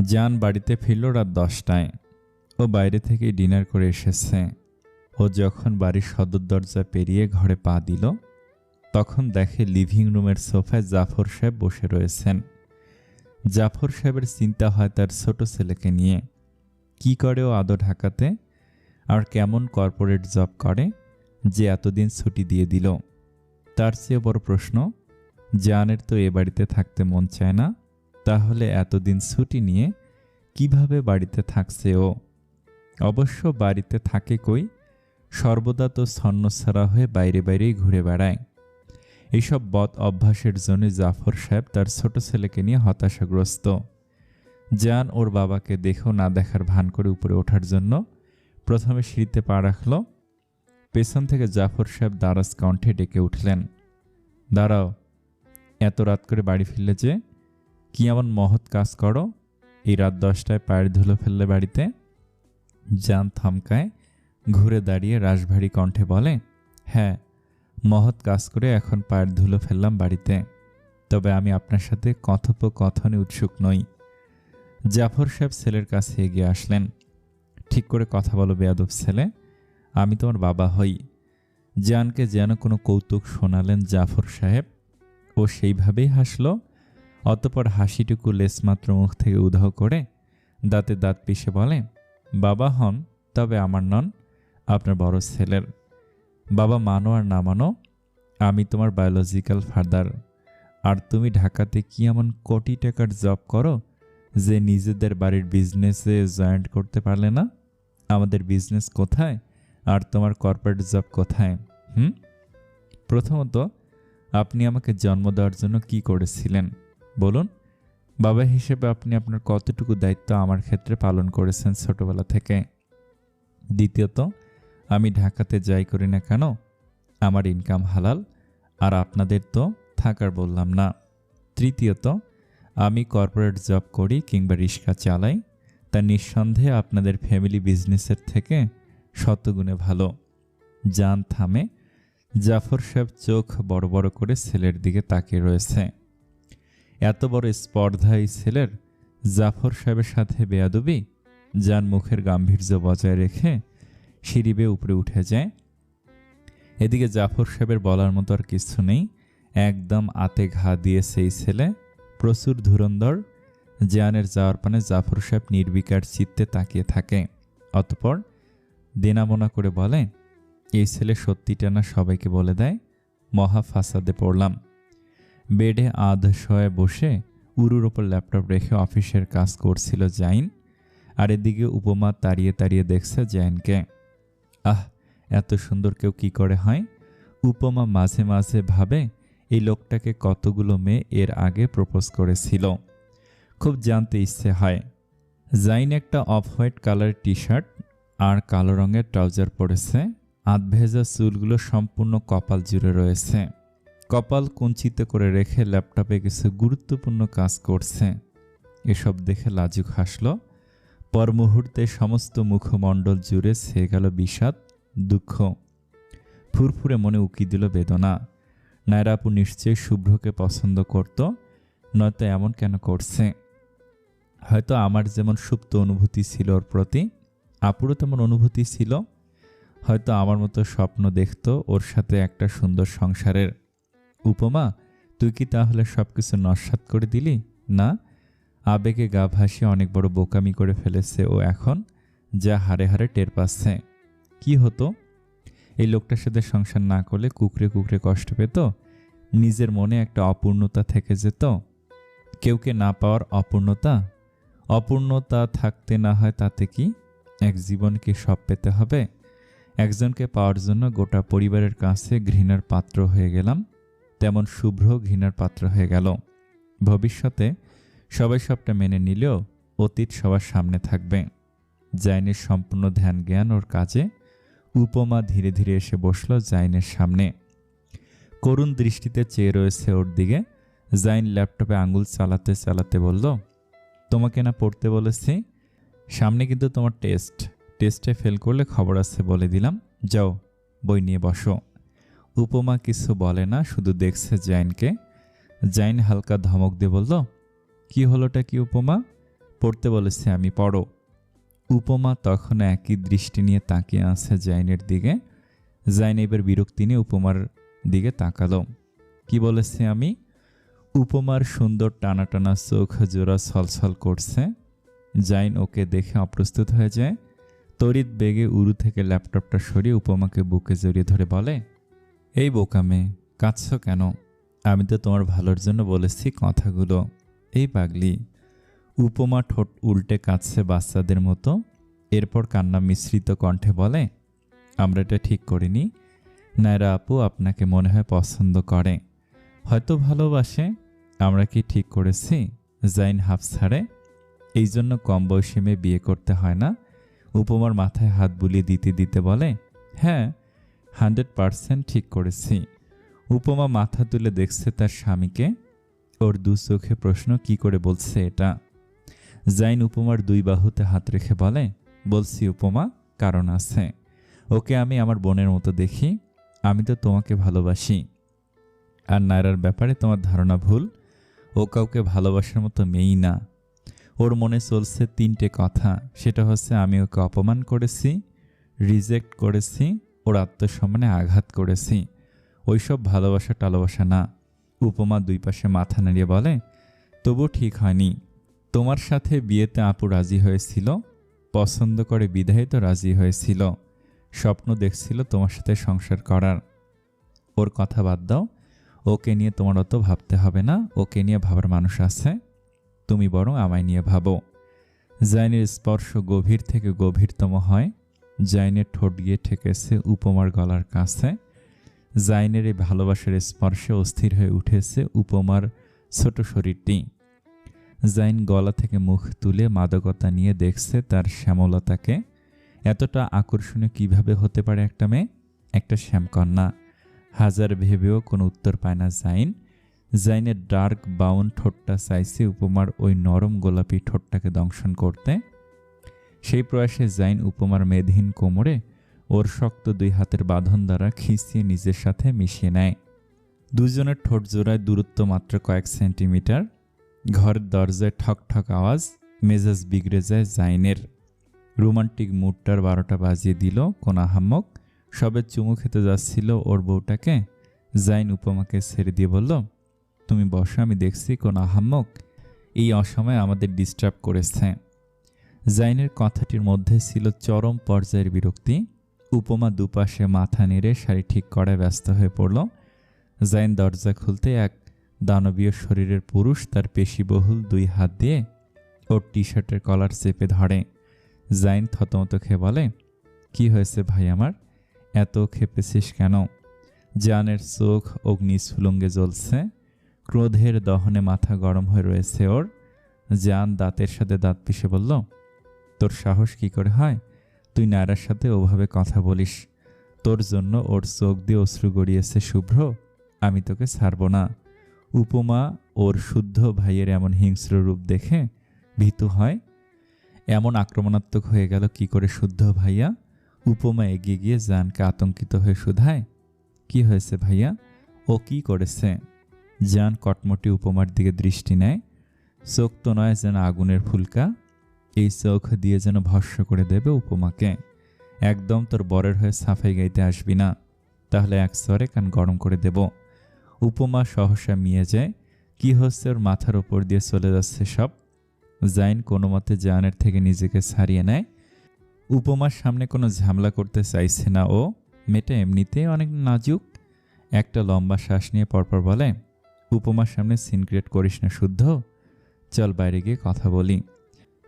জান বাড়িতে ফিরল রাত 10টায়। ও বাইরে থেকে ডিনার করে এসেছে। ও যখন বাড়ির সদর দরজা পেরিয়ে ঘরে পা দিল, তখন দেখে লিভিং রুমের সোফায় জাফর সাহেব বসে রয়েছেন। জাফর সাহেবের চিন্তা হয় তার ছোট ছেলেকে নিয়ে। কি করে ও আদৌ ঢাকাতে, আর কেমন কর্পোরেট জব করে যে এতদিন ছুটি দিয়ে দিল। তার চেয়ে বড় প্রশ্ন, জানের তো এ বাড়িতে থাকতে মন চায় না, তাহলে এতদিন ছুটি নিয়ে কিভাবে বাড়িতে থাকছে ও? অবশ্য বাড়িতে থাকে কই, সর্বদা তো ছন্নছাড়া হয়ে বাইরে বাইরেই ঘুরে বেড়ায়। এইসব বদ অভ্যাসের জন্য জাফর সাহেব তার ছোট ছেলেকে নিয়ে হতাশাগ্রস্ত। জান ওর বাবাকে দেখেও না দেখার ভান করে উপরে ওঠার জন্য প্রথমে সিঁড়িতে পা রাখল। পেছন থেকে জাফর সাহেব দারাজ কণ্ঠে ডেকে উঠলেন, দাঁড়াও, এত রাত করে বাড়ি ফিরলে যে? কি এমন মহৎ কাজ করো এই রাত 10টায় পায়ের ধুলো ফেললে বাড়িতে? জান থমকায়, ঘুরে দাঁড়িয়ে রাশভারী কণ্ঠে বলে, হ্যাঁ, মহৎ কাজ করে এখন পায়ের ধুলো ফেললাম বাড়িতে, তবে আমি আপনার সাথে কথোপকথনে উৎসুক নই। জাফর সাহেব ছেলের কাছে এগিয়ে আসলেন। ঠিক করে কথা বলো বেয়াদব ছেলে, আমি তোমার বাবা হই। জানকে যেন কোনো কৌতুক শোনালেন জাফর সাহেব। ও সেইভাবেই হাসল। অতপর হাসিটুকু লেশমাত্র মুখ থেকে উধাও করে দাঁতে দাঁত পিষে বলে, বাবা হন, তবে আমার নন, আপনার বড় ছেলের। বাবা মানো আর না মানো, আমি তোমার বায়োলজিক্যাল ফাদার। আর তুমি ঢাকাতে কি এমন কোটি টাকার জব করো যে নিজেদের বাড়ির বিজনেসে জয়েন্ট করতে পারলে না? আমাদের বিজনেস কোথায় আর তোমার কর্পোরেট জব কোথায়? প্রথমত, আপনি আমাকে জন্ম দেওয়ার জন্য কি করেছিলেন বলুন? বাবা হিসেবে আপনি আপনার কতটুকু দায়িত্ব আমার ক্ষেত্রে পালন করেছেন ছোটবেলা থেকে? দ্বিতীয়ত, আমি ঢাকাতে যাই করি না কেন, আমার ইনকাম হালাল, আর আপনাদের তো থাকার বললাম না। তৃতীয়ত, আমি কর্পোরেট জব করি কিংবা রিক্সা চালাই, তা নিঃসন্দেহে আপনাদের ফ্যামিলি বিজনেসের থেকে শতগুণে ভালো। জান থামে। জাফর সাহেব চোখ বড় বড় করে ছেলের দিকে তাকিয়ে রয়েছে। এত বড় স্পর্ধা এই ছেলের, জাফর সাহেবের সাথে বেয়াদবি। জান মুখের গাম্ভীর্য বজায় রেখে সিঁড়ি বেয়ে উপরে উঠে যায়। এদিকে জাফর সাহেবের বলার মতো আর কিছু নেই, একদম আতে ঘা দিয়ে সেই ছেলে, প্রচুর ধুরন্ধর। জানের যাওয়ার পানে জাফর সাহেব নির্বিকার চিত্তে তাকিয়ে থাকে। অতপর দেনামোনা করে বলে, এই ছেলে সত্যিটা না সবাইকে বলে দেয়, মহা ফাসাদে পড়লাম। বেডে আধ শয়ে বসে উরুর ওপর ল্যাপটপ রেখে অফিসের কাজ করছিল জাইন, আর এদিকে উপমা তাড়িয়ে তাড়িয়ে দেখছে জাইনকে। আহ, এত সুন্দর কেউ কি করে হয়? উপমা মাঝে মাঝে ভাবে এই লোকটাকে কতগুলো মেয়ে এর আগে প্রপোজ করেছিল। খুব জানতে ইচ্ছে হয়। জাইন একটা off white colour T shirt আর কালো রঙের ট্রাউজার পরেছে। আধভেজা চুলগুলো সম্পূর্ণ কপাল জুড়ে রয়েছে। কপাল কুঞ্চিত করে রেখে ল্যাপটপে কিছু গুরুত্বপূর্ণ কাজ করছে। এসব দেখে লাজুক হাসল। পর মুহূর্তে সমস্ত মুখমণ্ডল জুড়ে ছেয়ে গেল বিষাদ, দুঃখ। ফুরফুরে মনে উকি দিল বেদনা। নায়রা আপু নিশ্চয়ই শুভ্রকে পছন্দ করত, নয়তো এমন কেন করছে? হয়তো আমার যেমন সুপ্ত অনুভূতি ছিল ওর প্রতি, আপুরও তেমন অনুভূতি ছিল। হয়তো আমার মতো স্বপ্ন দেখত ওর সাথে একটা সুন্দর সংসারের। উপমা, তুই কি তাহলে সবকিছু নস্যাৎ করে দিলি? না, আবেগে গা ভাসিয়ে অনেক বড় বোকামি করে ফেলেছে ও এখন, যা হারে হারে টের পাচ্ছে। কি হতো এই লোকটার সাথে সংসার না করলে? কুকরে কুকরে কষ্ট পেত, নিজের মনে একটা অপূর্ণতা থেকে যেত। কেউকে না পাওয়ার অপূর্ণতা। অপূর্ণতা থাকতে না হয় তাতে কি? এক জীবনকে সব পেতে হবে? একজনকে পাওয়ার জন্য গোটা পরিবারের কাছে ঘৃণার পাত্র হয়ে গেলাম, তেমন শুভ্র ঘৃণার পাত্র হয়ে গেল। ভবিষ্যতে সবাই সবটা মেনে নিলেও অতীত সবার সামনে থাকবে। জাইনের সম্পূর্ণ ধ্যান জ্ঞান ওর কাজে। উপমা ধীরে ধীরে এসে বসল জাইনের সামনে। করুণ দৃষ্টিতে চেয়ে রয়েছে ওর দিকে। জাইন ল্যাপটপে আঙুল চালাতে চালাতে বলল, তোমাকে না পড়তে বলেছি, সামনে কিন্তু তোমার টেস্টে ফেল করলে খবর আছে বলে দিলাম, যাও বই নিয়ে বসো। উপমা কিছু বলে না, শুধু দেখছে জাইনকে। জাইন হালকা ধমক দিয়ে বলল, কি হলোটা কি উপমা? পড়তে বলেছি আমি, পড়ো। উপমা তখন একই দৃষ্টি নিয়ে তাকিয়ে আছে জাইনের দিকে। জাইন এবার বিরক্তি নিয়ে উপমার দিকে তাকালো। কি বলেছি আমি? উপমার সুন্দর টানা টানা চোখ জোড়া ছলছল করছে। জাইন ওকে দেখে অপ্রস্তুত হয়ে যায়। তড়িৎ বেগে উরু থেকে ল্যাপটপটা সরিয়ে উপমাকে বুকে জড়িয়ে ধরে বলে, এই বোকা মেয়ে, কাঁদছ কেন? আমি তো তোমার ভালোর জন্য বলেছি কথাগুলো। এই পাগলি। উপমা ঠোঁট উল্টে কাঁদছে বাচ্চাদের মতো। এরপর কান্না মিশ্রিত কণ্ঠে বলে, আমরা এটা ঠিক করিনি। নায়রা আপু আপনাকে মনে হয় পছন্দ করে, হয়তো ভালোবাসে। আমরা কি ঠিক করেছি? জাইন হাফ ছাড়ে। এই জন্য কম বয়সী মেয়ে বিয়ে করতে হয় না। উপমার মাথায় হাত বুলিয়ে দিতে দিতে বলে, হ্যাঁ 100% ঠিক করেছি। উপমা মাথা তুলে দেখছে তার স্বামীকে। ওর দু চোখে প্রশ্ন, কি করে বলছে এটা? জাইন উপমার দুই বাহুতে হাত রেখে বলে, বলছি উপমা, কারণ আছে। ওকে আমি আমার বোনের মতো দেখি। আমি তো তোমাকে ভালোবাসি। আর নায়রার ব্যাপারে তোমার ধারণা ভুল। ও কাউকে ভালোবাসার মতো মেয়েই না। ওর মনে চলছে 3টে কথা। সেটা হচ্ছে আমি ওকে অপমান করেছি, রিজেক্ট করেছি, ওর আত্মসম্মানে আঘাত করেছি। ওইসব ভালোবাসা টালোবাসা না। উপমা দুই পাশে মাথা নাড়িয়ে বলে, তবু ঠিক হয়নি। তোমার সাথে বিয়েতে আপু রাজি হয়েছিল, পছন্দ করে বিধায় তো রাজি হয়েছিল। স্বপ্ন দেখছিল তোমার সাথে সংসার করার। ওর কথা বাদ দাও। ওকে নিয়ে তোমার অত ভাবতে হবে না। ওকে নিয়ে ভাবার মানুষ আছে। তুমি বরং আমায় নিয়ে ভাবো। জাইনের স্পর্শ গভীর থেকে গভীরতম হয়। জাইনের ঠোঁট গিয়ে ঠেকেছে উপমার গলার কাছে। জাইনের এই ভালোবাসার স্পর্শে অস্থির হয়ে উঠেছে উপমার ছোট শরীরটি। জাইন গলা থেকে মুখ তুলে মাদকতা নিয়ে দেখছে তার শ্যামলতাকে। এতটা আকর্ষণীয় কিভাবে হতে পারে একটা মেয়ে, একটা শ্যামকন্যা? হাজার ভেবেও কোনো উত্তর পায় না জাইন। জাইনের ডার্ক বাউন ঠোঁটটা চাইছে উপমার ওই নরম গোলাপি ঠোঁটটাকে দংশন করতে। সেই প্রয়াসে জাইন উপমার মেদহীন কোমরে ওর শক্ত দুই হাতের বাঁধন দ্বারা খিঁচিয়ে নিজের সাথে মিশিয়ে নেয়। দুজনের ঠোঁট জোড়ায় দূরত্ব মাত্র কয়েক সেন্টিমিটার। ঘরের দরজায় ঠক ঠক আওয়াজ। মেজাজ বিগড়ে যায় জাইনের। রোমান্টিক মুডটার 12টা বাজিয়ে দিল কোন আহাম্মক। সবে চুমু খেতে যাচ্ছিল ওর বউটাকে। জাইন উপমাকে ছেড়ে দিয়ে বলল, তুমি বসো, আমি দেখছি কোন আহাম্মক এই অসময়ে আমাদের ডিস্টার্ব করেছে। জাইনের কথাটির মধ্যে ছিল চরম পর্যায়ের বিরক্তি। উপমা দুপাশে মাথা নেড়ে শাড়ি ঠিক করায় ব্যস্ত হয়ে পড়ল। জাইন দরজা খুলতে এক দানবীয় শরীরের পুরুষ তার পেশিবহুল 2 হাত দিয়ে ওর টি শার্টের কলার চেপে ধরে। জাইন থতমত খেয়ে বলে, কি হয়েছে ভাই আমার, এত খেপেছিস কেন? জানের চোখ অগ্নিস্ফুলঙ্গে জ্বলছে। ক্রোধের দহনে মাথা গরম হয়ে রয়েছে ওর। জান দাঁতের সাথে দাঁত পিষে বলল, তোর সাহস কি করে হয়? তুই নায়রার সাথে ওভাবে কথা বলিস? তোর জন্য ওর চোখ দিয়ে অশ্রু গড়িয়েছে শুভ্র। আমি তোকে ছাড়ব না। উপমা ওর শুদ্ধ ভাইয়ের এমন হিংস্র রূপ দেখে ভীতু হয়। এমন আক্রমণাত্মক হয়ে গেল কি করে শুদ্ধ ভাইয়া? উপমা এগিয়ে গিয়ে জানকে আতঙ্কিত হয়ে শুধায়, কি হয়েছে ভাইয়া? ও কি করেছে? জান কটমটি উপমার দিকে দৃষ্টি নেয়। চোখ তো নয় যেন আগুনের ফুলকা। এই চোখ দিয়ে যেন ভস্ম করে দেবে উপমাকে। একদম তোর বরের হয়ে সাফাই গাইতে আসবি না, তাহলে এক স্তরে কান গরম করে দেব। উপমা সহসা মিয়ে যায়। কি হচ্ছে ওর মাথার ওপর দিয়ে চলে যাচ্ছে সব। জাইন কোনো মতে জানের থেকে নিজেকে ছাড়িয়ে নেয়। উপমার সামনে কোনো ঝামেলা করতে চাইছে না ও। মেয়েটা এমনিতেই অনেক নাজুক। একটা লম্বা শ্বাস নিয়ে পরপর বলে, উপমার সামনে সিন ক্রিয়েট করিস না শুদ্ধ। চল বাইরে গিয়ে কথা বলি।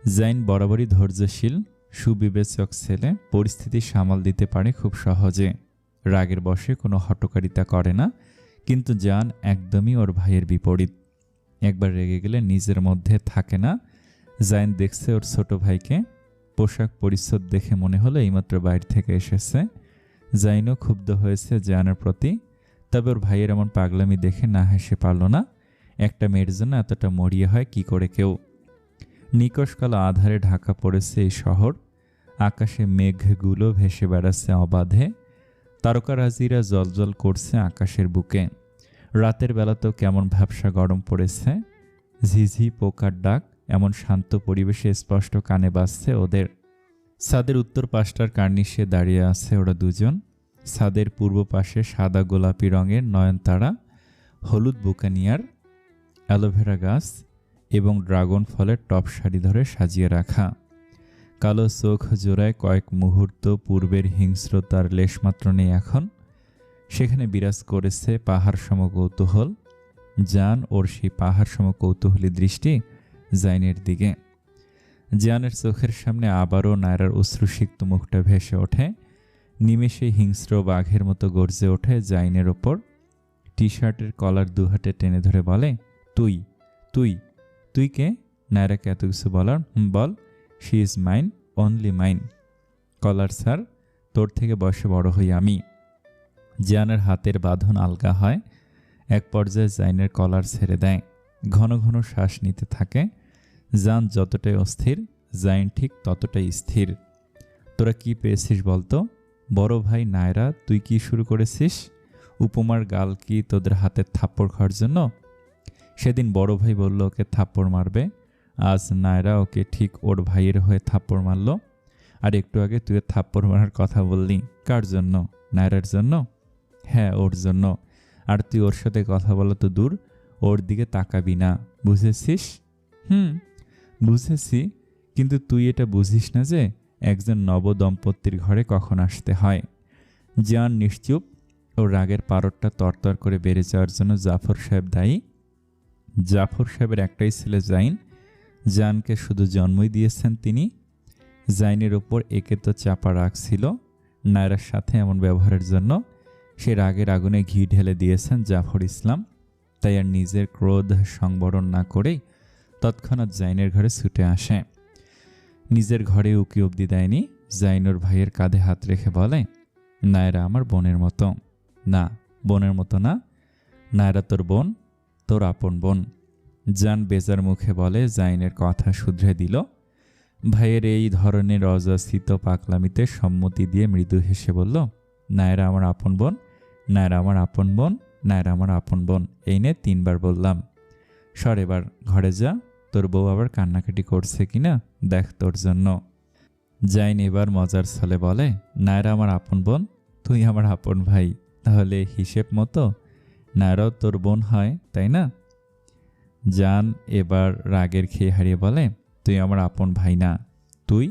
জাইন বরাবরই ধৈর্যশীল, সুবিবেচক ছেলে। পরিস্থিতি সামাল দিতে পারে খুব সহজে। রাগের বশে কোনো হটকারিতা করে না। কিন্তু জান একদমই ওর ভাইয়ের বিপরীত। একবার রেগে গেলে নিজের মধ্যে থাকে না। জাইন দেখছে ওর ছোট ভাইকে। পোশাক পরিচ্ছদ দেখে মনে হলো এইমাত্র বাইরে থেকে এসেছে। জাইনও ক্ষুব্ধ হয়েছে জানের প্রতি। তবে ওর ভাইয়ের এমন পাগলামি দেখে না হেসে পারল না। একটা মেয়ের জন্য এতটা মরিয়া হয় কি করে কেউ? নিকষ কালো আধারে ঢাকা পড়েছে এই শহর। আকাশে মেঘগুলো ভেসে বেড়াচ্ছে অবাধে। তারকারাজিরা জ্বলজ্বল করছে আকাশের বুকে। রাতের বেলাতেও কেমন ভ্যাপসা গরম পড়েছে। ঝিঝি পোকার ডাক এমন শান্ত পরিবেশে স্পষ্ট কানে বাজছে ওদের। ছাদের উত্তর পাশটার কার্নিশে দাঁড়িয়ে আছে ওরা দুজন। ছাদের পূর্ব পাশে সাদা গোলাপি রঙের নয়নতারা, হলুদ বুকানিয়ার, অ্যালোভেরা গাছ এবং ড্রাগন ফলের টপ সারি ধরে সাজিয়ে রাখা। কালো চোখ জোড়ায় কয়েক মুহূর্ত পূর্বের হিংস্রতার লেশমাত্র নেই এখন। সেখানে বিরাজ করেছে পাহাড় সম কৌতূহল। জান ওর সেই পাহাড় সম কৌতূহলী দৃষ্টি জাইনের দিকে। জানের চোখের সামনে আবারও নায়রার অশ্রুসিক্ত মুখটা ভেসে ওঠে। নিমেষে হিংস্র বাঘের মতো গর্জে ওঠে জাইনের ওপর। টি শার্টের কলার দুহাতে টেনে ধরে বলে, তুই তুই তুই কে? নায়রাকে এত কিছু বলার? বল। She is mine, only mine. কলার স্যার, তোর থেকে বয়সে বড় হই আমি। জানের হাতের বাঁধন আলগা হয়। এক পর্যায়ে জাইনের কলার ছেড়ে দেয়। ঘন ঘন শ্বাস নিতে থাকে। জান যতটাই অস্থির, জাইন ঠিক ততটাই স্থির। তোরা কি পেয়েছিস বলতো? বড় ভাই নায়রা, তুই কি শুরু করেছিস? উপমার গাল কি তোদের হাতের থাপ্পড় খাওয়ার জন্য? সেদিন বড় ভাই বলল ওকে থাপ্পড় মারবে, আজ নায়রা ওকে ঠিক ওর ভাইয়ের হয়ে থাপ্পড় মারল। আর একটু আগে তুই থাপ্পড় মারার কথা বললি, কার জন্য? নায়রার জন্য? হ্যাঁ, ওর জন্য। আর তুই ওর সাথে কথা বলা তো দূর, ওর দিকে তাকাবি না, বুঝেছিস? বুঝেছি, কিন্তু তুই এটা বুঝিস না যে একজন নবদম্পতির ঘরে কখন আসতে হয়। জান নিশ্চুপ। ওর রাগের পারদটা তরতর করে বেড়ে যাওয়ার জন্য জাফর সাহেব দায়ী। জাফর সাহেবের একটাই ছেলে জাইন। জানকে শুধু জন্মই দিয়েছেন তিনি। জাইনের ওপর একে তো চাপা রাগ ছিল নায়রার সাথে এমন ব্যবহারের জন্য। সে রাগের আগুনে ঘি ঢেলে দিয়েছেন জাফর ইসলাম। তাই আর নিজের ক্রোধ সংবরণ না করেই তৎক্ষণাৎ জাইনের ঘরে ছুটে আসে। নিজের ঘরে উকি অবধি দেয়নি। জাইনুর ভাইয়ের কাঁধে হাত রেখে বলে, নায়রা আমার বোনের মতো। না, বোনের মতো না, নায়রা তোর বোন, তোর আপন বোন। জান বেজার মুখে বলে। জাইনের কথা শুধরে দিল। ভাইয়ের এই ধরনের অযাচিত পাকলামিতে সম্মতি দিয়ে মৃদু হেসে বলল, নায়রা আমার আপন বোন, নায়রা আমার আপন বোন, নায়রা আমার আপন বোন। এই নে 3 বার বললাম। সর এবার ঘরে যা, তোর বউ আবার কান্নাকাটি করছে কিনা দেখ তোর জন্য। জাইন এবার মজার ছলে বলে, নায়রা আমার আপন বোন, তুই আমার আপন ভাই, তাহলে হিসেব মতো নায়রাও তোর বোন হয়, তাই না? জান এবার রাগের খেয়ে হারিয়ে বলে, তুই আমার আপন ভাই না। তুই?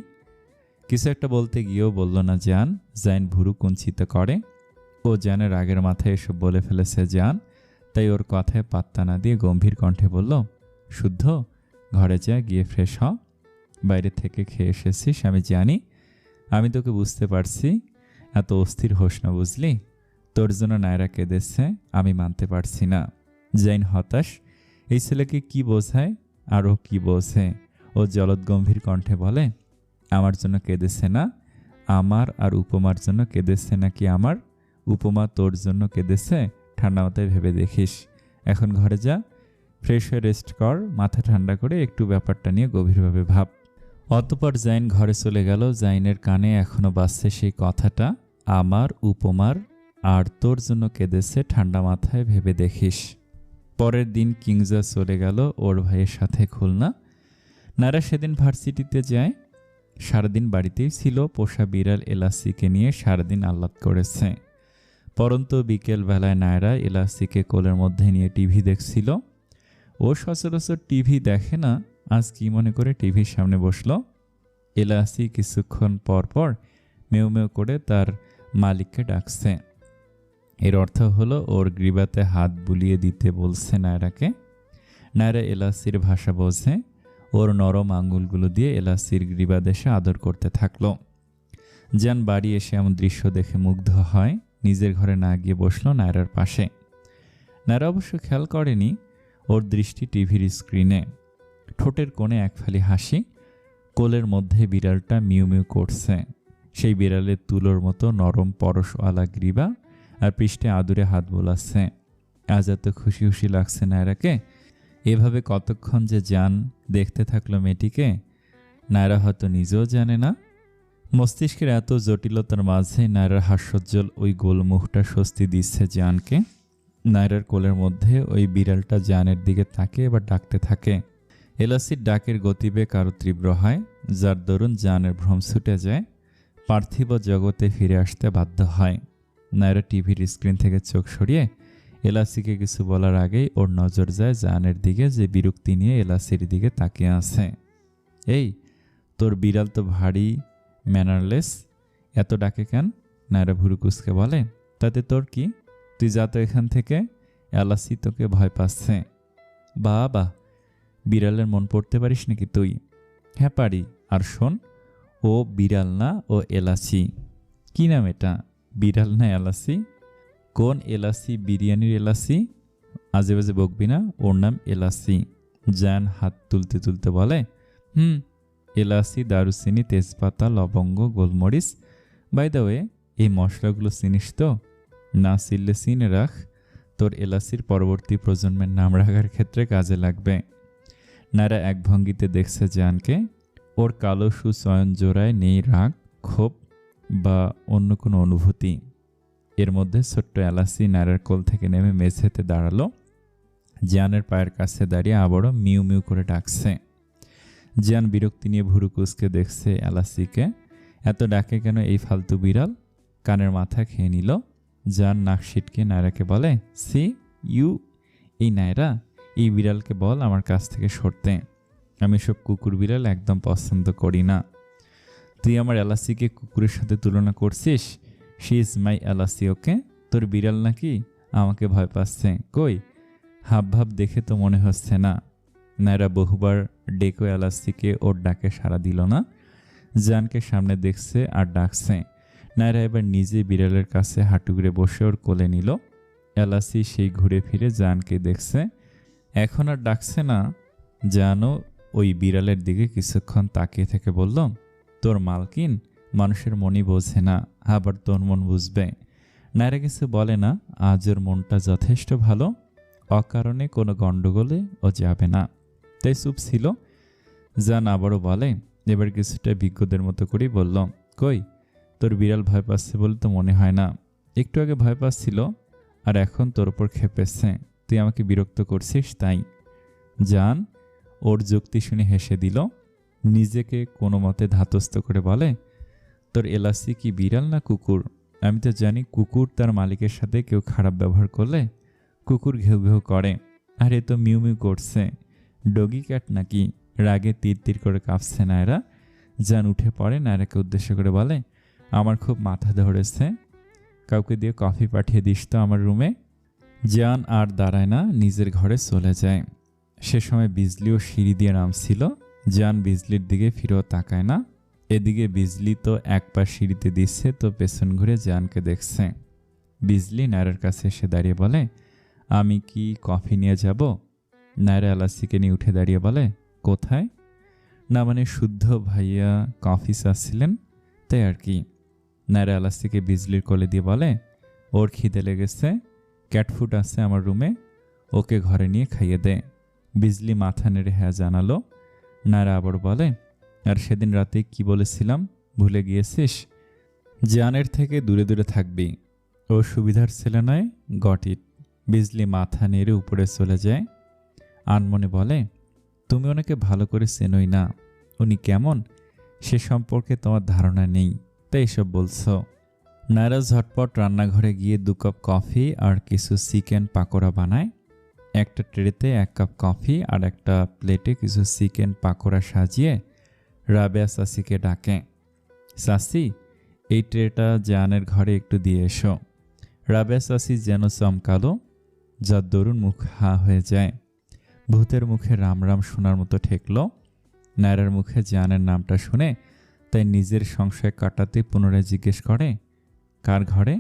কিছু একটা বলতে গিয়েও বলল না জান। জাইন ভুরু কুঞ্চিত করে। ও জানের রাগের মাথায় এসব বলে ফেলেছে জান, তাই ওর কথায় পাত্তা না দিয়ে গম্ভীর কণ্ঠে বলল, শুদ্ধ, ঘরে যা, গিয়ে ফ্রেশ হ। বাইরে থেকে খেয়ে এসেছিস আমি জানি। আমি তোকে বুঝতে পারছি। এত অস্থির হোস না, বুঝলি? তোর জন্য নায়রা কেঁদেছে, আমি মানতে পারছি না। জাইন হতাশ। এই ছেলেকে কি বোঝায়? আরও কি বোঝে? ও জলদ গম্ভীর কণ্ঠে বলে, আমার জন্য কেঁদেছে না, আমার আর উপমার জন্য কেঁদেছে নাকি আমার? উপমা তোর জন্য কেঁদেছে, ঠান্ডা মাথায় ভেবে দেখিস। এখন ঘরে যা, ফ্রেশ হয়ে রেস্ট কর, মাথা ঠান্ডা করে একটু ব্যাপারটা নিয়ে গভীরভাবে ভাব। অতঃপর জাইন ঘরে চলে গেল। জাইনের কানে এখনো বাজছে সেই কথাটা, আমার, উপমার আর তোর জন্য কেঁদেছে, ঠান্ডা মাথায় ভেবে দেখিস। পরের দিন কিংজা চলে গেল ওর ভাইয়ের সাথে খুলনা। নায়রা সেদিন ভার্সিটিতে যায়। সারাদিন বাড়িতেই ছিল। পোষা বিড়াল এলাসিকে নিয়ে সারাদিন আহ্লাদ করেছে। পরন্তু বিকেল বেলায় নায়রা এলাসিকে কোলের মধ্যে নিয়ে টিভি দেখছিল। ও সচরাচর টিভি দেখে না, আজ কি মনে করে টিভির সামনে বসলো। এলাসি কিছুক্ষণ পর পর মেউ মেউ করে তার মালিককে ডাকছে। এর অর্থ হলো ওর গ্রীবাতে হাত বুলিয়ে দিতে বলছে নায়রাকে। নায়রা এলাসির ভাষা বোঝে। ওর নরম আঙ্গুলগুলো দিয়ে এলাসির গ্রীবাদেশে আদর করতে থাকলো। জান বাড়ি এসে এমন দৃশ্য দেখে মুগ্ধ হয়। নিজের ঘরে না গিয়ে বসলো নায়রার পাশে। নায়রা অবশ্য খেয়াল করেনি ওর দৃষ্টি টিভির স্ক্রিনে। ঠোঁটের কোণে এক ফালি হাসি। কোলের মধ্যে বিড়ালটা মিউ মিউ করছে। সেই বিড়ালের তুলোর মতো নরম পরশওয়ালা গ্রীবা আর পৃষ্ঠে আদুরে হাত বোলাচ্ছে। আজ এত খুশি খুশি লাগছে নায়রাকে। এভাবে কতক্ষণ যে জান দেখতে থাকলো মেয়েটিকে, নায়রা হয়তো নিজেও জানে না। মস্তিষ্কের এত জটিলতার মাঝে নায়রার হাস্যোজ্জ্বল ওই গোল মুখটা স্বস্তি দিচ্ছে জানকে। নায়রার কোলের মধ্যে ওই বিড়ালটা জানের দিকে তাকে এবার ডাকতে থাকে, এলাসির ডাকের গতিবেগ আরও তীব্র হয়, যার দরুন জানের ভ্রম ছুটে যায়, পার্থিব জগতে ফিরে আসতে বাধ্য হয়। নায়রা টিভির স্ক্রিন থেকে চোখ সরিয়ে এলাসিকে কিছু বলার আগেই ওর নজর যায় জানের দিকে, যে বিরক্তি নিয়ে এলাসির দিকে তাকিয়ে আছে। এই, তোর বিড়াল তো ভারী ম্যানারলেস, এত ডাকে কেন? নায়রা ভুরুকুসকে বলে। তাতে তোর কি? তুই যা তো এখান থেকে, এলাসি তোকে ভয় পাচ্ছে। বাবা, বিড়ালের মন পড়তে পারিস নাকি তুই? হ্যাঁ পারি। আর শোন, ও বিড়াল না, ও এলাচি। কি নাম এটা? বিড়াল না এলাচি? কোন এলাচি? বিরিয়ানির এলাচি? আজে বাজে বকবি না, ওর নাম এলাচি। জান হাত তুলতে তুলতে বলে, এলাচি, দারুচিনি, তেজপাতা, লবঙ্গ, গোলমরিচ। বাই দ্য ওয়ে, এই মশলাগুলো চিনিস তো? না চিনলে চিনে রাখ, তোর এলাচির পরবর্তী প্রজন্মের নাম রাখার ক্ষেত্রে কাজে লাগবে। নায়রা এক ভঙ্গিতে দেখছে জানকে। ওর কালো সুচয়ন জোড়ায় নেই রাগ, ক্ষোভ বা অন্য কোনো অনুভূতি। এর মধ্যে ছোট্ট এলাচি নায়রার কোল থেকে নেমে মেঝেতে দাঁড়ালো। জিয়ানের পায়ের কাছে দাঁড়িয়ে আবারও মিউ মিউ করে ডাকছে। জিয়ান বিরক্তি নিয়ে ভুরু কুচকে দেখছে এলাচিকে। এত ডাকে কেন এই ফালতু বিড়াল? কানের মাথা খেয়ে নিল। জান নাক সিটকে নায়রাকে বলে, সি ইউ, এই নায়রা, এই বিড়ালকে বল আমার কাছ থেকে সরতে। আমি সব কুকুর বিড়াল একদম পছন্দ করি না। তুই আমার এলাচিকে কুকুরের সাথে তুলনা করছিস? শি ইজ মাই এলাচি, ওকে? তোর বিড়াল নাকি আমাকে ভয় পাচ্ছে? কই, হাব ভাব দেখে তো মনে হচ্ছে না। নায়রা বহুবার ডেকো এলাচিকে ওর ডাকে সাড়া দিল না। জানকে সামনে দেখছে আর ডাকছে। নায়রা এবার নিজে বিড়ালের কাছে হাঁটুগড়ে বসে ওর কোলে নিল। এলাচি সেই ঘুরে ফিরে জানকে দেখছে, এখন আর ডাকছে না। জানও ওই বিড়ালের দিকে কিছুক্ষণ তাকিয়ে থেকে বলল, তোর মালকিন মানুষের মনই বোঝে না, আবার তোর মন বুঝবে? নায়রা কিছু বলে না, আজ ওর মনটা যথেষ্ট ভালো, অকারণে কোনো গন্ডগোলে ও যাবে না, তাই চুপ ছিল। জান আবারও বলে, এবার কিছুটা বিজ্ঞদের মতো করেই বলল, কই, তোর বিড়াল ভয় পাচ্ছে বলে তো মনে হয় না। একটু আগে ভয় পাচ্ছিল, আর এখন তোর ওপর খেপেছে। তুই আমাকে বিরক্ত করছিস তাই। জান ওর যুক্তি শুনে হেসে দিল। নিজেকে কোনো মতে ধাতস্থ করে বলে, তোর এলাচি কি বিড়াল না কুকুর? আমি তো জানি কুকুর তার মালিকের সাথে কেউ খারাপ ব্যবহার করলে কুকুর ঘেউ ঘেউ করে, আর এ তো মিউ মিউ করছে। ডগি ক্যাট নাকি? রাগে তীর তীর করে কাঁপছে নায়রা। জান উঠে পড়ে, নায়রাকে উদ্দেশ্য করে বলে, আমার খুব মাথা ধরেছে, কাউকে দিয়ে কফি পাঠিয়ে দিস তো আমার রুমে। জান আর দাঁড়ায় না, নিজের ঘরে চলে যায়। সে সময় বিজলিও সিঁড়ি দিয়ে নামছিল। জান বিজলির দিকে ফিরেও তাকায় না। এদিকে বিজলি তো এক পা সিঁড়িতে দিচ্ছে, তো পেছন ঘুরে জানকে দেখছে। বিজলি নায়রার কাছে এসে দাঁড়িয়ে বলে, আমি কি কফি নিয়ে যাব? নায়রা এলাচিকে নিয়ে উঠে দাঁড়িয়ে বলে, কোথায়? না মানে শুদ্ধ ভাইয়া কফি চাচ্ছিলেন, তাই আর কি। নায়রা এলাচিকে বিজলির কোলে দিয়ে বলে, ওর খিদে লেগেছে, ক্যাটফুড আছে আমার রুমে, ওকে ঘরে নিয়ে খাইয়ে দে। বিজলি মাথা নেড়ে হ্যাঁ জানালো। নায়রা আবার বলে, আর সেদিন রাতে কি বলেছিলাম ভুলে গিয়েছিস? জানের থেকে দূরে দূরে থাকবি, ও সুবিধার ছেলে নয়, গট ইট। বিজলি মাথা নেড়ে উপরে চলে যায়। আনমনে বলে, তুমি ওনাকে ভালো করে চেনোই না, উনি কেমন সে সম্পর্কে তোমার ধারণা নেই, তাই এসব বলছো। নায়রা ঝটপট রান্নাঘরে গিয়ে 2 কাপ কফি আর কিছু চিকেন পাকোড়া বানায়। একটা ট্রেতে 1 কাপ কফি আর একটা প্লেটে কিছু চিকেন পাকোড়া সাজিয়ে রাবেয়া চাচিকে ডাকে, চাচি এই ট্রেটা জানের ঘরে একটু দিয়ে এসো। রাবেয়া চাচি যেন চমকালো, যার দরুন মুখ হা হয়ে যায়। ভূতের মুখে রাম রাম শোনার মতো ঠেকল। নায়রার মুখে জানের নামটা শুনে তাই নিজের সংশয় কাটাতে পুনরায় জিজ্ঞেস করে, কার ঘরে?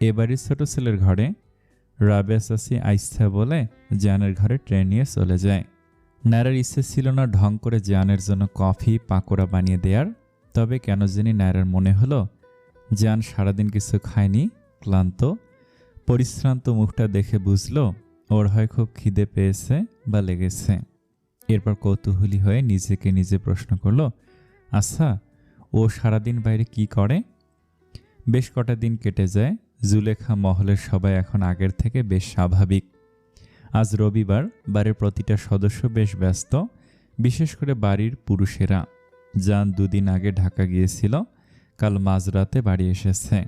এবারই ছোট ছেলের ঘরে। রাবেয়া চাচি আইসা বলে জানের ঘরে ট্রেন নিয়ে চলে যায়। নায়রার ইচ্ছে ছিল না ঢং করে জানের জন্য কফি পাকোড়া বানিয়ে দেয়ার, তবে কেন জানি নায়রার মনে হলো জান সারাদিন কিছু খায়নি, ক্লান্ত পরিশ্রান্ত মুখটা দেখে বুঝলো ওর হয় খুব খিদে পেয়েছে বা লেগেছে। এরপর কৌতূহলী হয়ে নিজেকে নিজে প্রশ্ন করলো, আচ্ছা ও সারাদিন বাইরে কি করে? বেশ কটা দিন কেটে যায়। জুলেখা মহলের সবাই এখন আগের থেকে বেশ স্বাভাবিক। আজ রবিবার, বাড়ির প্রতিটা সদস্য বেশ ব্যস্ত। বিশেষ করে বাড়ির পুরুষেরা। জান 2 দিন আগে ঢাকা গিয়েছিল, কাল মাঝরাতে বাড়ি এসেছে।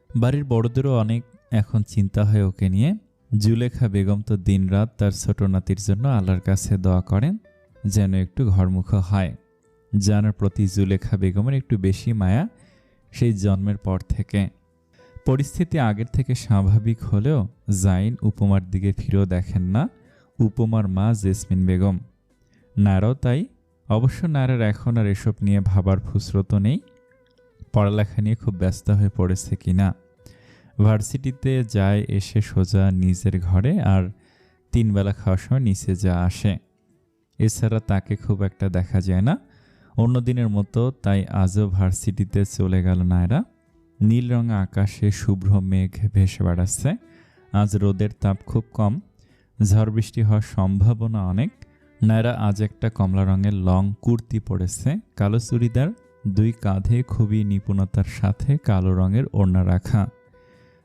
বাড়ির বড়দেরও অনেক এখন চিন্তা হয় ওকে নিয়ে। জুলেখা বেগম তো দিনরাত তার ছোট নাতির জন্য আল্লাহর কাছে দোয়া করেন যেন একটু ঘরমুখ হয়। জানের প্রতি জুলেখা বেগমের একটু বেশি মায়া সেই জন্মের পর থেকে। পরিস্থিতি আগের থেকে স্বাভাবিক হলেও জাইন উপমার দিকে ফিরেও দেখেন না উপমার মা জেসমিন বেগম। নায়রাও তাই। অবশ্য নায়রার এখন আর এসব নিয়ে ভাবার ফুসরত নেই। পড়ালেখা নিয়ে খুব ব্যস্ত হয়ে পড়েছে কিনা। ভার্সিটিতে যায়, এসে সোজা নিজের ঘরে, আর 3 বেলা খাওয়ার সময় নিচে যা আসে। এছাড়া তাকে খুব একটা দেখা যায় না অন্য দিনের মতো। তাই আজও ভার্সিটিতে চলে গেল নায়রা। নীল রঙা আকাশে শুভ্র মেঘ ভেসে বেড়াচ্ছে। আজ রোদের তাপ খুব কম, ঝড় বৃষ্টি হওয়ার সম্ভাবনা অনেক। নায়রা আজ একটা কমলা রঙের লং কুর্তি পরেছে, কালো চুড়িদার, 2 কাঁধে খুবই নিপুণতার সাথে কালো রঙের ওড়না রাখা,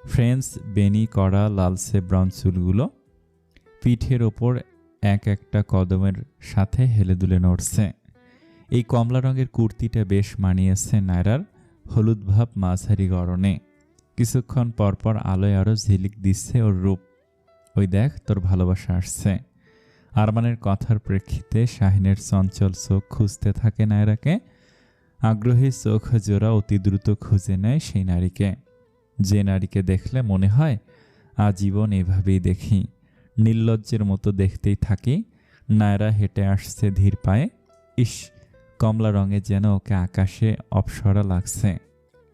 ফ্রেঞ্চ বেনি করা লালচে ব্রাউন চুলগুলো পিঠের ওপর এক একটা কদমের সাথে হেলে দুলে নড়ছে। এই কমলা রঙের কুর্তিটা বেশ মানিয়েছে নায়রার হলুদ ভাব মাঝারি গড়নে। কিছুক্ষণ পরপর আলোয় আরো ঝিলিক দিচ্ছে ওর রূপ। ওই দেখ তোর ভালোবাসা আসছে। আরমানের কথার প্রেক্ষিতে শাহিনের চঞ্চল চোখ খুঁজতে থাকে নায়রাকে। আগ্রহী চোখ জোড়া অতি দ্রুত খুঁজে নেয় সেই নারীকে, যে নারীকে দেখলে মনে হয় আজীবন এভাবেই দেখি। নির্লজ্জের মতো দেখতেই থাকি। নায়রা হেঁটে আসছে ধীর পায়ে। ইস, কমলা রঙে যেন ওকে আকাশে অপসরা লাগছে।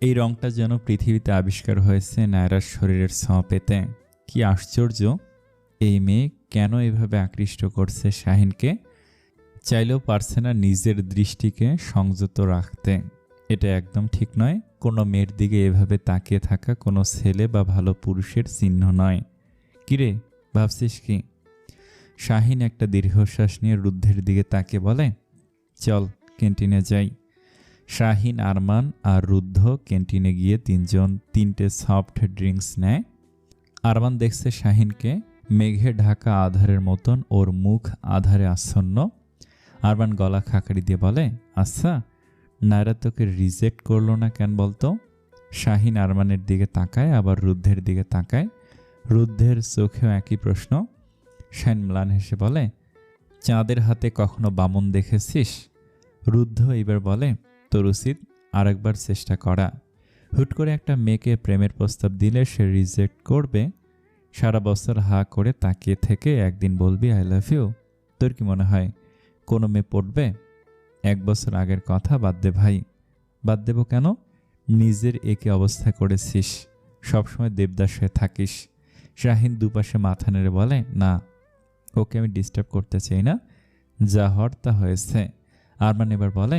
এই রংটা যেন পৃথিবীতে আবিষ্কার হয়েছে নায়রার শরীরের ছোঁয়া পেতে। কি আশ্চর্য! এই মেয়ে কেন এভাবে আকৃষ্ট করছে শাহিনকে। চাইলেও পারছে না নিজের দৃষ্টিকে সংযত রাখতে। এটা একদম ঠিক নয়। কোনো মেয়ের দিকে এভাবে তাকিয়ে থাকা কোনো ছেলে বা ভালো পুরুষের চিহ্ন নয়। কিরে, ভাবছিস কি? শাহিন একটা দীর্ঘশ্বাস নিয়ে রুদ্ধের দিকে তাকিয়ে বলে, চল ক্যান্টিনে যাই। শাহিন, আরমান আর রুদ্ধ ক্যান্টিনে গিয়ে 3টে সফট ড্রিঙ্কস নেয়। আরমান দেখছে শাহিনকে, মেঘে ঢাকা আধারের মতন ওর মুখ আধারে আচ্ছন্ন। আরমান গলা খাকারি দিয়ে বলে, আচ্ছা নায়রা তোকে রিজেক্ট করলো না কেন বলতো? শাহিন আরমানের দিকে তাকায়, আবার রুদ্ধের দিকে তাকায়। রুদ্ধের চোখেও একই প্রশ্ন। শাহিন ম্লান হেসে বলে, চাঁদের হাতে কখনো বামন দেখেছিস? রুদ্ধ এবার বলে, তোর উচিত আরেকবার চেষ্টা করা। হুট করে একটা মেয়েকে প্রেমের প্রস্তাব দিলে সে রিজেক্ট করবে? সারা বছর হা করে তাকিয়ে থেকে একদিন বলবি আই লাভ ইউ? তোর কি মনে হয় কোনো মেয়ে পড়বে? 1 বছর আগের কথা বাদ দে ভাই। বাদ দেব কেন? নিজের একে অবস্থা করেছিস, সবসময় দেবদাস হয়ে থাকিস। শাহিন দুপাশে মাথা নেড়ে বলে, না, ওকে আমি ডিস্টার্ব করতে চাই না, যা হওয়ার তা হয়েছে। আরমান এবার বলে,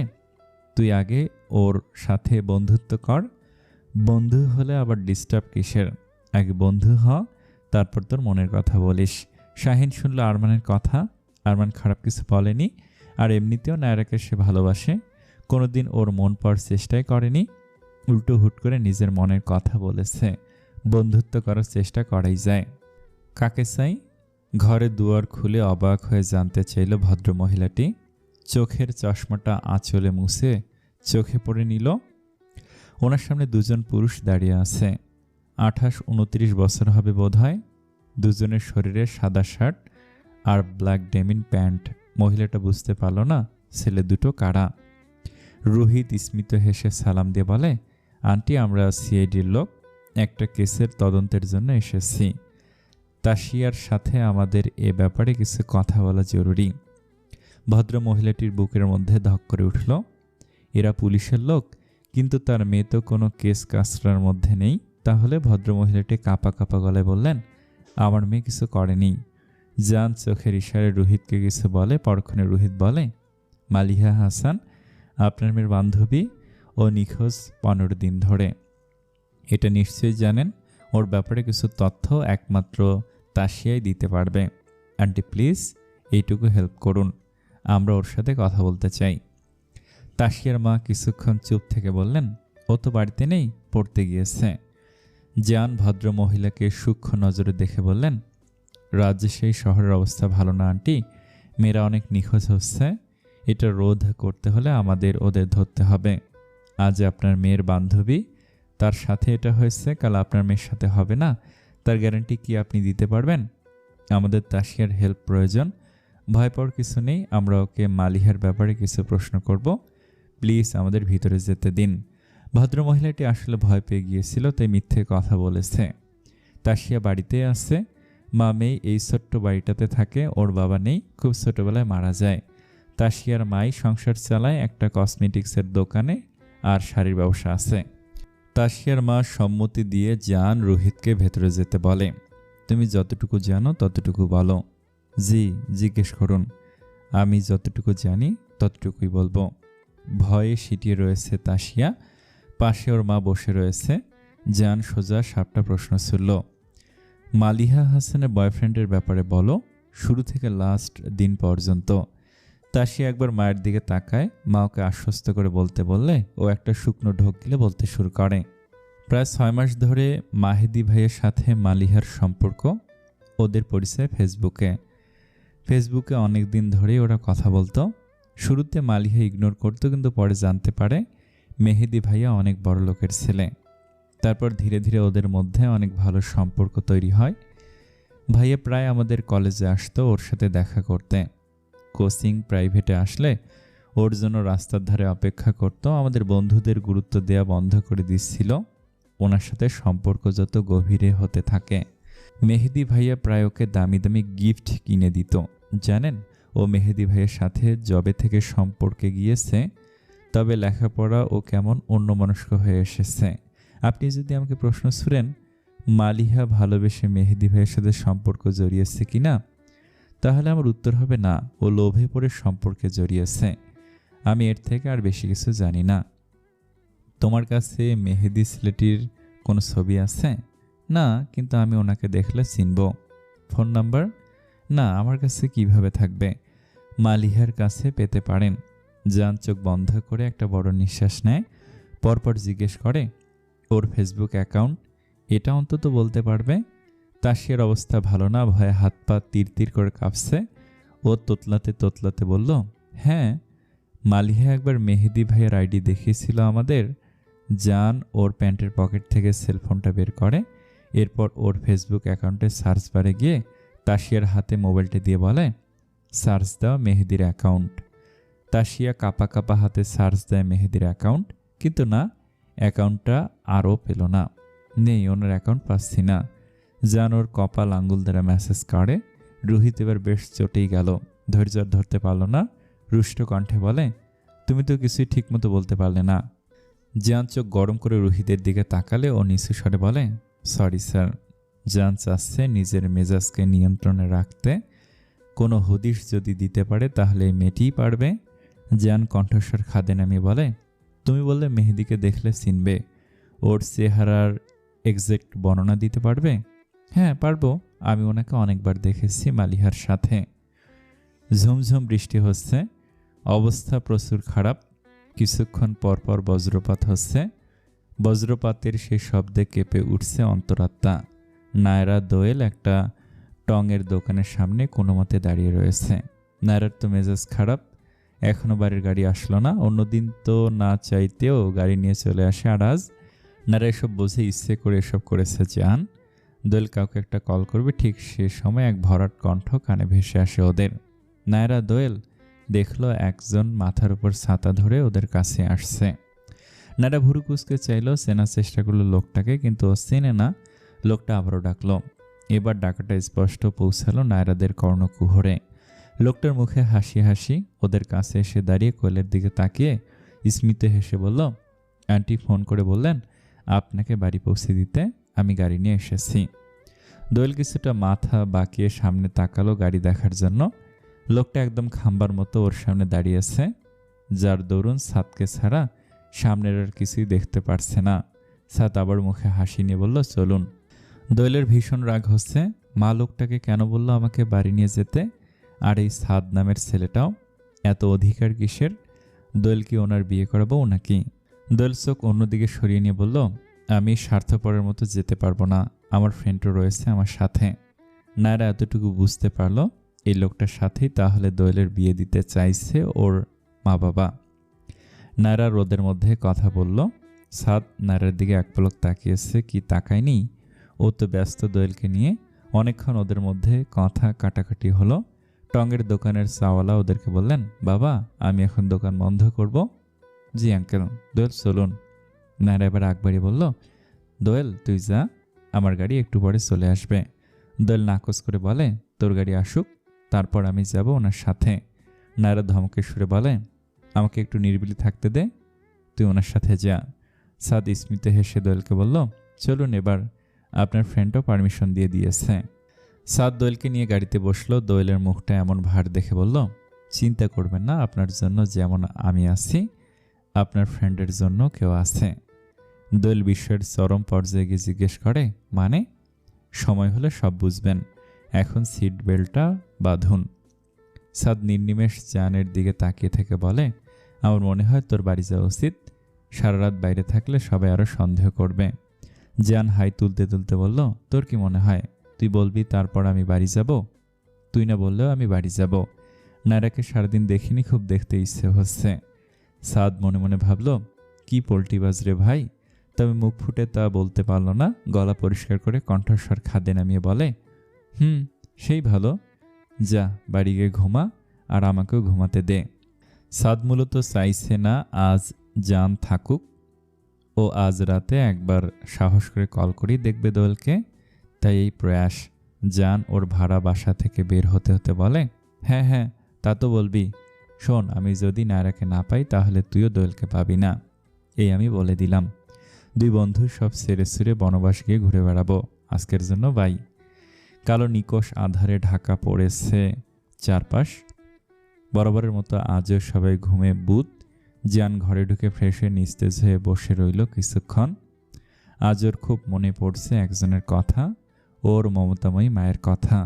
তুই আগে ওর সাথে বন্ধুত্ব কর। বন্ধু হলে আবার ডিস্টার্ব কিসের? আগে বন্ধু হ, তারপর তোর মনের কথা বলিস। শাহিন শুনল আরমানের কথা। আরমান খারাপ কিছু বলেনি, আর এমনিতেও নায়রাকে সে ভালোবাসে। কোনোদিন ওর মন পাওয়ার চেষ্টাই করেনি, উল্টো হুট করে নিজের মনের কথা বলেছে। বন্ধুত্ব করার চেষ্টা করাই যায়। কাকে চাই? ঘরে দুয়ার খুলে অবাক হয়ে জানতে চাইল ভদ্রমহিলাটি। চোখের চশমাটা আঁচলে মুছে চোখে পড়ে নিল। ওনার সামনে 2জন পুরুষ দাঁড়িয়ে আছে। 28-29 বছর হবে বোধহয়। দুজনের শরীরে সাদা শার্ট আর ব্ল্যাক ডেমিন প্যান্ট। মহিলাটা বুঝতে পারল না ছেলে দুটো কারা। রোহিত স্মিত হেসে সালাম দিয়ে বলে, আন্টি, আমরা সিআইডির লোক, একটা কেসের তদন্তের জন্য এসেছি। তাশিয়ার সাথে আমাদের এ ব্যাপারে কিছু কথা বলা জরুরি। ভদ্র মহিলাটির বুকের মধ্যে ধক করে উঠল। এরা পুলিশের লোক, কিন্তু তার মেয়ে তো কোনো কেস কাসরার মধ্যে নেই। তাহলে ভদ্রমহিলাটি কাঁপা কাঁপা গলায় বললেন, আমার মেয়ে কিছু করেনি। জান চোখের ইশারায় রোহিতকে কিছু বলে। পরক্ষণে রোহিত বলে, মালিহা হাসান আপনার মেয়ের বান্ধবী, ও নিখোঁজ 15 দিন ধরে। এটা নিশ্চয়ই জানেন। ওর ব্যাপারে কিছু তথ্য একমাত্র তাশিয়াই দিতে পারবে। আন্টি প্লিজ এইটুকু হেল্প করুন, আমরা ওর সাথে কথা বলতে চাই। তাশিয়ার মা কিছুক্ষণ চুপ থেকে বললেন, ও তো বাড়িতে নেই, পড়তে গিয়েছে। জান ভদ্র মহিলাকে সূক্ষ্ম নজরে দেখে বললেন, রাজ্যে সেই শহরের অবস্থা ভালো না আন্টি, মেয়েরা অনেক নিখোঁজ হচ্ছে। এটা রোধ করতে হলে আমাদের ওদের ধরতে হবে। আজ আপনার মেয়ের বান্ধবী, তার সাথে এটা হয়েছে, কাল আপনার মেয়ের সাথে হবে না, তার গ্যারান্টি কি আপনি দিতে পারবেন? আমাদের তাসিয়ার হেল্প প্রয়োজন। ভয় পাওয়ার কিছু নেই, আমরা ওকে মালিহার ব্যাপারে কিছু প্রশ্ন করব। প্লিজ আমাদের ভিতরে যেতে দিন। ভদ্রমহিলাটি আসলে ভয় পেয়ে গিয়েছিল, তাই মিথ্যে কথা বলেছে। তাসিয়া বাড়িতে আছে, মা মেয়ে এই ছোট্ট বাড়িটাতে থাকে, ওর বাবা নেই, খুব ছোটবেলায় মারা যায়। তাসিয়ার মাই সংসার চালায়, একটা কসমেটিক্সের দোকানে আর শাড়ির ব্যবসা আছে। তাসিয়ার মা সম্মতি দিয়ে জান রোহিতকে ভেতরে যেতে বলে। তুমি যতটুকু জানো ততটুকু বলো। জি, জিজ্ঞেস করুন। আমি যতটুকু জানি ততটুকুই বলবো। ভয়ে সিটিয়ে রয়েছে তাসিয়া, পাশে ওর মা বসে রয়েছে। জান সোজা 7টা প্রশ্ন ছুড়ল। মালিহা হাসানের বয়ফ্রেন্ডের ব্যাপারে বলো, শুরু থেকে লাস্ট দিন পর্যন্ত। তাসিয়া একবার মায়ের দিকে তাকায়, মা ওকে আশ্বস্ত করে বলতে বললে ও একটা শুকনো ঢোক গিলে বলতে শুরু করে। প্রায় 6 মাস ধরে মাহেদি ভাইয়ের সাথে মালিহার সম্পর্ক। ওদের পরিচয় ফেসবুকে অনেক দিন ধরেই ওরা কথা বলতো। শুরুতে মালিহা ইগনোর করতো, কিন্তু পরে জানতে পারে মেহেদি ভাইয়া অনেক বড় লোকের ছেলে। তারপর ধীরে ধীরে ওদের মধ্যে অনেক ভালো সম্পর্ক তৈরি হয়। ভাইয়া প্রায় আমাদের কলেজে আসতো ওর সাথে দেখা করতে। কোচিং প্রাইভেটে আসলে ওর জন্য রাস্তার ধারে অপেক্ষা করত। আমাদের বন্ধুদের গুরুত্ব দেওয়া বন্ধ করে দিচ্ছিল। ওনার সাথে সম্পর্ক যত গভীরে হতে থাকে, মেহেদি ভাইয়া প্রায় ওকে দামি দামি গিফট কিনে দিত। জানেন, ও মেহেদি ভাইয়ের সাথে জবে থেকে সম্পর্কে গিয়েছে, তবে লেখাপড়া ও কেমন অন্যমনস্ক হয়ে এসেছে। আপনি যদি আমাকে প্রশ্ন ছুড়েন মালিহা ভালোবেসে মেহেদি ভাইয়ের সাথে সম্পর্ক জড়িয়েছে কিনা, তাহলে আমার উত্তর হবে না, ও লোভে পড়ে সম্পর্কে জড়িয়েছে। আমি এর থেকে আর বেশি কিছু জানি না। তোমার কাছে মেহেদি ছেলেটির কোনো ছবি আছে? না, কিন্তু আমি ওনাকে দেখলে চিনব। Phone number? না, আমার কাছে কিভাবে থাকবে? মালিহার কাছে পেতে পারেন। জান চোখ বন্ধ করে একটা বড় নিঃশ্বাস নেয়, পরপর জিজ্ঞেস করে, ওর ফেসবুক অ্যাকাউন্ট এটা অন্তত বলতে পারবে? তাসিয়ার অবস্থা ভালো না, ভয়ে হাত পা তীর তীর করে কাঁপছে। ও তোতলাতে তোতলাতে বলল, হ্যাঁ, মালিহা একবার মেহেদি ভাইয়ের আইডি দেখিয়েছিল আমাদের। জান ওর প্যান্টের পকেট থেকে সেলফোনটা বের করে, এরপর ওর ফেসবুক অ্যাকাউন্টে সার্চ বারে গিয়ে তাসিয়ার হাতে মোবাইলটা দিয়ে বলে, সার্চ দাও মেহেদির অ্যাকাউন্ট। তাসিয়া কাপা কাপা হাতে সার্চ দেয় মেহেদির অ্যাকাউন্ট, কিন্তু না, অ্যাকাউন্টটা আরও পেল না। নেই, ওনার অ্যাকাউন্ট পাচ্ছি না। জান ওর কপাল আঙ্গুল দ্বারা মেসেজ কাড়ে। রোহিত এবার বেশ চটেই গেল, ধৈর্য ধরতে পারল না। রুষ্ট কণ্ঠে বলে, তুমি তো কিছুই ঠিকমতো বলতে পারলে না। জান চোখ গরম করে রোহিতের দিকে তাকালে ও নিচু স্বরে বলে, সরি স্যার। জান চাচ্ছে নিজের মেজাজকে নিয়ন্ত্রণে রাখতে। কোনো হদিশ যদি দিতে পারে তাহলে এই মেয়েটিই পারবে। জান কণ্ঠস্বর খাদে নামিয়ে বলে, তুমি বললে মেহেদিকে দেখলে চিনবে, ওর চেহারার এক্সাক্ট বর্ণনা দিতে পারবে? হ্যাঁ পারবো, আমি ওনাকে অনেকবার দেখেছি মালিহার সাথে। ঝুমঝুম বৃষ্টি হচ্ছে, অবস্থা প্রচুর খারাপ। কিছুক্ষণ পরপর বজ্রপাত হচ্ছে। বজ্রপাতের সেই শব্দে কেঁপে উঠছে অন্তরাত্মা। নায়রা দোয়েল একটা টঙের দোকানের সামনে কোনো মতে দাঁড়িয়ে রয়েছে। নায়রার তো মেজাজ খারাপ, এখনও বাড়ির গাড়ি আসলো না। অন্যদিন তো না চাইতেও গাড়ি নিয়ে চলে আসে, আর আজ নায়রা এসব বুঝে ইচ্ছে করে এসব করেছে। জান দোয়েল কাউকে একটা কল করবে, ঠিক সে সময় এক ভরাট কণ্ঠ কানে ভেসে আসে ওদের। নায়রা দোয়েল দেখলো একজন মাথার উপর ছাতা ধরে ওদের কাছে আসছে। নায়রা ভুরু কুচকে চাইল, চেনার চেষ্টা করলো লোকটাকে, কিন্তু ও চেনে না। লোকটা আবারও ডাকলো। এবার ডাকাটা স্পষ্ট পৌঁছালো নায়রাদের কর্ণকুহরে। লোকটার মুখে হাসি হাসি, ওদের কাছে এসে দাঁড়িয়ে কোয়েলের দিকে তাকিয়ে স্মিত হেসে বলল, আন্টি ফোন করে বললেন আপনাকে বাড়ি পৌঁছে দিতে, আমি গাড়ি নিয়ে এসেছি। দোয়েল কিছুটা মাথা বাঁকিয়ে সামনে তাকালো গাড়ি দেখার জন্য। লোকটা একদম খাম্বার মতো ওর সামনে দাঁড়িয়েছে, যার দরুন সাতকে ছাড়া সামনের আর কিছুই দেখতে পারছে না। সাত আবার মুখে হাসি নিয়ে বলল, চলুন। দোয়েলের ভীষণ রাগ হচ্ছে, মা লোকটাকে কেন বলল আমাকে বাড়ি নিয়ে যেতে? আর এই সাদ নামের ছেলেটাও এত অধিকার কিসের? দোয়েল কি ওনার বিয়ে করাবো নাকি? দোয়েল চোখ অন্যদিকে সরিয়ে নিয়ে বলল, আমি স্বার্থপরের মতো যেতে পারবো না, আমার ফ্রেন্ডও রয়েছে আমার সাথে। নায়রা এতটুকু বুঝতে পারলো এই লোকটার সাথেই তাহলে দোয়েলের বিয়ে দিতে চাইছে ওর মা বাবা। নায়রা রোদের মধ্যে কথা বলল। সাদ নায়রার দিকে এক পলক তাকিয়েছে, কি তাকায়নি? ও তো ব্যস্ত দোয়েলকে নিয়ে। অনেকক্ষণ ওদের মধ্যে কথা কাটাকাটি হলো। টঙের দোকানের চাওয়ালা ওদেরকে বললেন, বাবা আমি এখন দোকান বন্ধ করব। জি আঙ্কেল। দোয়েল চলুন। নায়রা এবার আগ বাড়িয়ে বলল, দোয়েল তুই যা, আমার গাড়ি একটু পরে চলে আসবে। দোয়েল নাকচ করে বলে, তোর গাড়ি আসুক, তারপর আমি যাব ওনার সাথে। নায়রা ধমকে সুরে বলে, আমাকে একটু নিরিবিলি থাকতে দে, তুই ওনার সাথে যা। সাদ স্মিত হেসে দোয়েলকে বলল, চলুন এবার, আপনার ফ্রেন্ডও পারমিশন দিয়ে দিয়েছে। সাদ দোয়েলকে নিয়ে গাড়িতে বসলো। দোয়েলের মুখটা এমন ভার দেখে বলল, চিন্তা করবেন না, আপনার জন্য যেমন আমি আছি আপনার ফ্রেন্ডের জন্য কেউ আছে। দোয়েল বিশ্বের চরম পর্যায়ে গিয়ে জিজ্ঞেস করে, মানে? সময় হলে সব বুঝবেন, এখন সিট বেল্টটা বাঁধুন। সাদ নির্নিমেষ জানের দিকে তাকিয়ে থেকে বলে, আমার মনে হয় তোর বাড়ি যাওয়া উচিত, সারা রাত বাইরে থাকলে সবাই আরও সন্দেহ করবে। জান হাই তুলতে তুলতে বলল, তোর কি মনে হয় তুই বলবি তারপর আমি বাড়ি যাব? তুই না বললেও আমি বাড়ি যাব। নায়রাকে সারাদিন দেখিনি, খুব দেখতে ইচ্ছে হচ্ছে। সাদ মনে মনে ভাবল, কি পোল্টিবাজ রে ভাই। তবে মুখ ফুটে তা বলতে পারল না। গলা পরিষ্কার করে কণ্ঠস্বর খাদে নামিয়ে বলে, সেই ভালো, যা বাড়ি গিয়ে ঘুমা, আর আমাকেও ঘুমাতে দে। সাদ মূলত চাইছে না আজ জান থাকুক। ও আজ রাতে একবার সাহস করে কল করেই দেখবে দোয়েলকে, তাই এই প্রয়াস। জান ওর ভাড়া বাসা থেকে বের হতে হতে বলে, হ্যাঁ হ্যাঁ তা তো বলবি। শোন, আমি যদি নায়রাকে না পাই তাহলে তুইও দোয়েলকে পাবি না, এই আমি বলে দিলাম। দুই বন্ধু সব সেরে সুরে বনবাস গিয়ে ঘুরে বেড়াবো আজকের জন্য বাই। কালো নিকোষ আধারে ঢাকা পড়েছে চারপাশ। বরাবরের মতো আজও সবাই ঘুমে বুধ। জিয়ান ঘরে ঢুকে ফ্রেশ হয়ে নিস্তেজ হয়ে বসে রইল কিছুক্ষণ। আজ ওর খুব মনে পড়ছে একজনের কথা, ওর মমতাময়ী মায়ের কথা।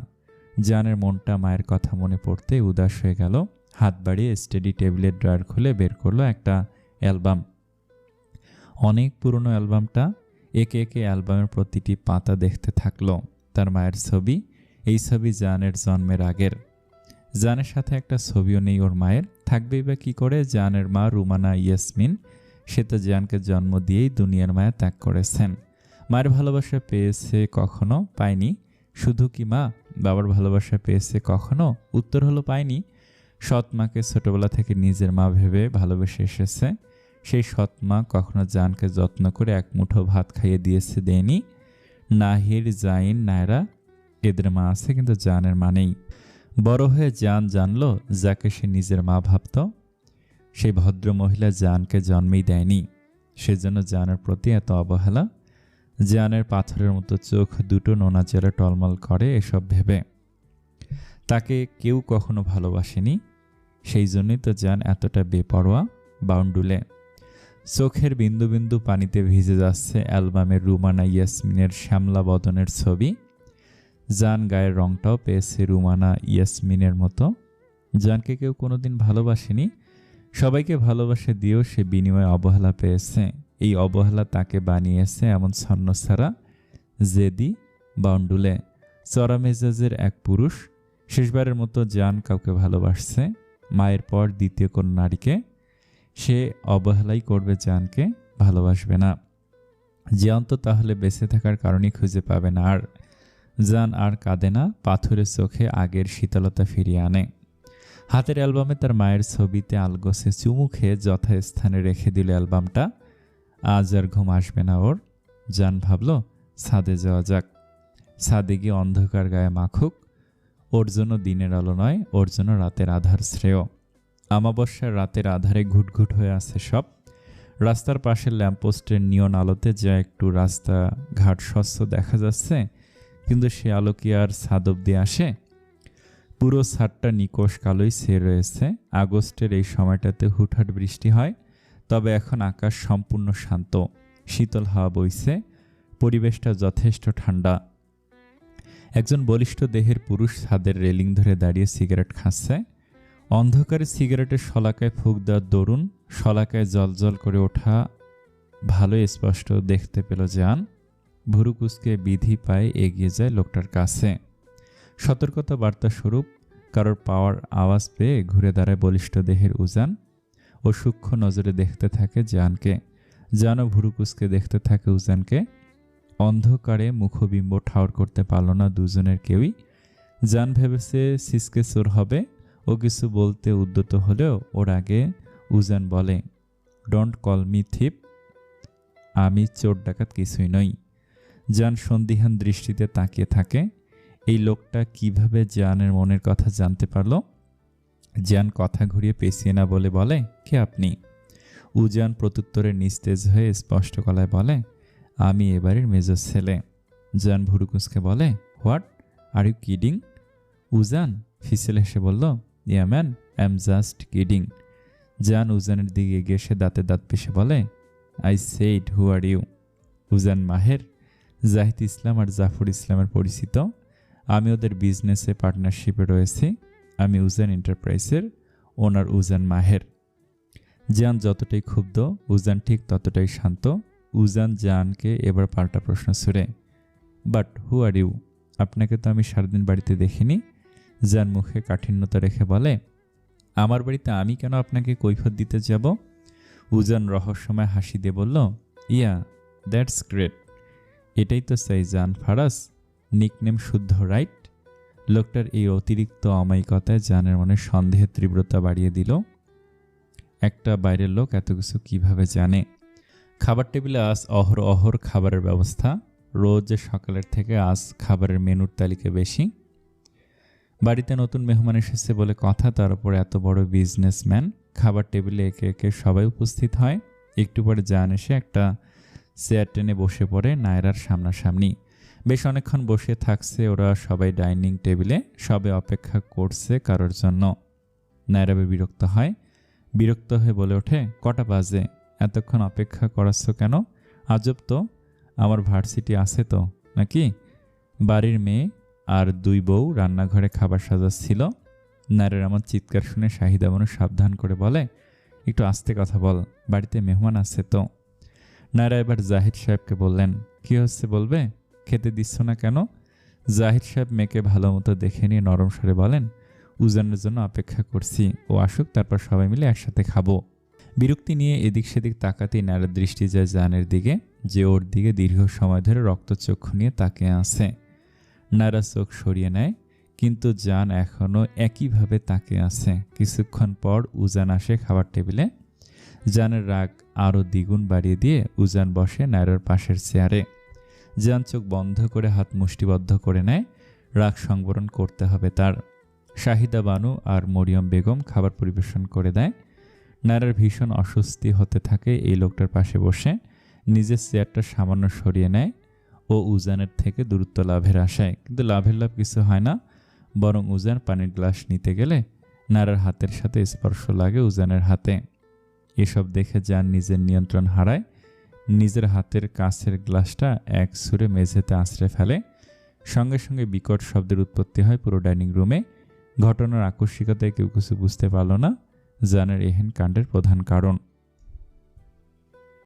জিয়ানের মনটা মায়ের কথা মনে পড়তে উদাস হয়ে গেল। হাত বাড়িয়ে স্টাডি টেবিলের ড্রয়ার খুলে বের করলো একটা অ্যালবাম। অনেক পুরনো অ্যালবামটা। একে একে অ্যালবামের প্রতিটি পাতা দেখতে থাকলো। তার মায়ের ছবি। এই ছবি জানের জন্মের আগের। জানের সাথে একটা ছবিও নেই ওর মায়ের, থাকবেই বা কী করে? জানের মা রুমানা ইয়াসমিন, সে তো জানকে জন্ম দিয়েই দুনিয়ার মায়া ত্যাগ করেছেন। মায়ের ভালোবাসা পেয়েছে কখনো? পায়নি। শুধু কি মা বাবার ভালোবাসা পেয়েছে কখনো? উত্তর হলো পায়নি। সৎ মাকে ছোটবেলা থেকে নিজের মা ভেবে ভালোবেসে এসেছে। সেই সৎ মা কখনো জানকে যত্ন করে এক মুঠো ভাত খাইয়ে দিয়েছে? দেয়নি। নাহির, জাইন, নায়রা এদের মা আছে, কিন্তু জানের মা নেই। বড় হয়ে জান জানলো যাকে সে নিজের মা ভাবত, সেই ভদ্র মহিলা জানকে জন্মেই দেয়নি। সেজন্য জানের প্রতি এত অবহেলা। জানের পাথরের মতো চোখ দুটো নোনা জলে টলমল করে এসব ভেবে। তাকে কেউ কখনো ভালোবাসেনি, সেই জন্যই তো জান এতটা বেপরোয়া বাউন্ডুলে। চোখের বিন্দু বিন্দু পানিতে ভিজে যাচ্ছে অ্যালবামের রুমানা ইয়াসমিনের শ্যামলা বদনের ছবি। জান গায়ের রংটাও পেয়েছে রুমানা ইয়াসমিনের মতো। জানকে কেউ কোনোদিন ভালোবাসেনি, সবাইকে ভালোবাসা দিয়েও সে বিনিময়ে অবহেলা পেয়েছে। এই অবহেলা তাকে বানিয়েছে এমন ছন্নছাড়া, জেদি, বাউন্ডুলে। চড়া মেজাজের এক পুরুষ। শেষবারের মতো জান কাউকে ভালোবাসছে, মায়ের পর দ্বিতীয় কোন নারীকে। সে অবহেলাই করবে, জানকে ভালোবাসবে না। জিয়ান তো তাহলে বেঁচে থাকার কারণই খুঁজে পাবে না। আর জান আর কাঁদে না, পাথরের চোখে আগের শীতলতা ফিরিয়ে আনে। হাতের অ্যালবামে তার মায়ের ছবিতে আলগোছে চুমু খেয়ে যথাস্থানে রেখে দিল অ্যালবামটা। আজ আর ঘুম আসবে না ওর। জান ভাবল, ছাদে যাওয়া যাক। ছাদে গিয়ে অন্ধকার গায়ে মাখুক। ওর জন্য দিনের আলো নয়, ওর জন্য রাতের আধার শ্রেয়। আমাবস্যার রাতের আধারে ঘুটঘুট হয়ে আছে সব। রাস্তার পাশের ল্যাম্পপোস্টের নিয়ন আলোতে যা একটু রাস্তা ঘাট স্বচ্ছ দেখা যাচ্ছে, কিন্তু সে আলো কি আর ছাদ অব্দি আসে? পুরো ছাদটা নিকোষ কালোই ছেয়ে রয়েছে। আগস্টের এই সময়টাতে হুটহাট বৃষ্টি হয়, তবে এখন আকাশ সম্পূর্ণ শান্ত। শীতল হাওয়া বইছে, পরিবেশটা যথেষ্ট ঠান্ডা। একজন বলিষ্ঠ দেহের পুরুষ ছাদের রেলিং ধরে দাঁড়িয়ে সিগারেট খাচ্ছে। অন্ধকারে সিগারেটের শলাকায় ফুঁক দেওয়ার দরুন শলাকায় জলজল করে ওঠা ভালো স্পষ্ট দেখতে পেল জান। ভুরু কুঁচকে বিধি পায়ে এগিয়ে যায় লোকটার কাছে। সতর্কতা বার্তা স্বরূপ কারোর পাওয়ার আওয়াজ পেয়ে ঘুরে দাঁড়ায় বলিষ্ঠ দেহের উজান। ও সূক্ষ্ম নজরে দেখতে থাকে জানকে। জানও ভুরুকুসকে দেখতে থাকে উজানকে। অন্ধকারে মুখবিম্ব ঠাউর করতে পারল না দুজনের কেউই। জান ভেবেছে সিসকে চোর হবে। ও কিছু বলতে উদ্যত হলেও ওর আগে উজান বলে, ডোন্ট কল মি থিপ, আমি চোর ডাকাত কিছুই নই। জান সন্দিহান দৃষ্টিতে তাকিয়ে থাকে। এই লোকটা কিভাবে জানের মনের কথা জানতে পারল? জান কথা ঘুরিয়ে পেছিয়ে না বলে বলে, কে আপনি? উজান প্রত্যুত্তরে নিস্তেজ হয়ে স্পষ্ট গলায় বলে, আমি এবারের মেজর ছেলে। জান ভুরুকুসকে বলে, what are you kidding? Ujan ফিসেল হেসে বলল, yeah man, I am just kidding. Jaan উজানের দিকে এগিয়ে এসে দাঁতে দাঁত পিষে বলে, I said who are you? Ujan Maher, Zahid Islam আর জাফর ইসলামের পরিচিত। আমি ওদের বিজনেসে পার্টনারশিপে রয়েছি। আমি উজান এন্টারপ্রাইজের ওনার উজান মাহের। জান যতটাই ক্ষুব্ধ, উজান ঠিক ততটাই শান্ত। উজান জানকে এবার পাল্টা প্রশ্ন ছুড়ে, বাট হু আর ইউ? আপনাকে তো আমি সারাদিন বাড়িতে দেখিনি। জান মুখে কাঠিন্যতা রেখে বলে, আমার বাড়িতে আমি কেন আপনাকে কৈফিয়ত দিতে যাব? উজান রহস্যময় হাসি দিয়ে বলল, ইয়া, দ্যাটস গ্রেট। এটাই তো চাই জান ফারাস, নিকনেম শুদ্ধ, রাইট? লোকটার এই অতিরিক্ত অমায়িকতায় জানের মনে সন্দেহের তীব্রতা বাড়িয়ে দিল। একটা বাইরের লোক এত কিছু কিভাবে জানে? খাবার টেবিলে আজ অহর খাবারের ব্যবস্থা। রোজ সকালের থেকে আজ খাবারের মেনুর তালিকা বেশি। বাড়িতে নতুন মেহমান এসেছে বলে কথা, তার উপর এত বড় বিজনেসম্যান। খাবার টেবিলে একে একে সবাই উপস্থিত হয়। একটু পরে জান এসে একটা চেয়ার টেনে বসে পড়ে নায়রার সামনাসামনি। বেশ অনেকক্ষণ বসে থাকছে ওরা সবাই ডাইনিং টেবিলে। সবে অপেক্ষা করছে কারোর জন্য। নায়রা বিরক্ত হয়। বিরক্ত হয়ে বলে ওঠে, কটা বাজে? এতক্ষণ অপেক্ষা করাচ্ছ কেন? আজব তো, আমার ভার্সিটি আছে তো নাকি? বাড়ির মেয়ে আর দুই বউ রান্নাঘরে খাবার সাজাচ্ছিল। নায়রার আমার চিৎকার শুনে শাহিদা বানু সাবধান করে বলে, একটু আস্তে কথা বল, বাড়িতে মেহমান আছে তো। নায়রা এবার জাহিদ সাহেবকে বললেন, কি হচ্ছে বলবে? খেতে দিচ্ছ না কেন? জাহিদ সাহেব মেয়েকে ভালো মতো দেখে নিয়ে নরম স্বরে বলেন, উজানের জন্য অপেক্ষা করছি, ও আসুক, তারপর সবাই মিলে একসাথে খাবো। বিরক্তি নিয়ে এদিক সেদিক তাকাতেই নায়রার দৃষ্টি যায় জানের দিকে, যে ওর দিকে দীর্ঘ সময় ধরে রক্তচক্ষু নিয়ে তাকিয়ে আছে। নায়রা চোখ সরিয়ে নেয়, কিন্তু জান এখনও একইভাবে তাকিয়ে আছে। কিছুক্ষণ পর উজান আসে খাবার টেবিলে। জানের রাগ আরও দ্বিগুণ বাড়িয়ে দিয়ে উজান বসে নায়রার পাশের চেয়ারে। জান চোখ বন্ধ করে হাত মুষ্টিবদ্ধ করে নেয়। রাগ সংবরণ করতে হবে তার। শাহিদা বানু আর মরিয়ম বেগম খাবার পরিবেশন করে দেয়। নায়রার ভীষণ অস্বস্তি হতে থাকে এই লোকটার পাশে বসে। নিজের চেয়ারটা সামান্য সরিয়ে নেয় ও উজানের থেকে দূরত্ব লাভের আশায়, কিন্তু লাভের লাভ কিছু হয় না। বরং উজান পানির গ্লাস নিতে গেলে নায়রার হাতের সাথে স্পর্শ লাগে উজানের হাতে। এসব দেখে জান নিজের নিয়ন্ত্রণ হারায়। নিজের হাতের কাছের গ্লাসটা এক সুরে মেঝেতে আছড়ে ফেলে। সঙ্গে সঙ্গে বিকট শব্দের উৎপত্তি হয় পুরো ডাইনিং রুমে। ঘটনার আকস্মিকতায় কেউ কিছু বুঝতে পারল না জানের এহেন কাণ্ডের প্রধান কারণ।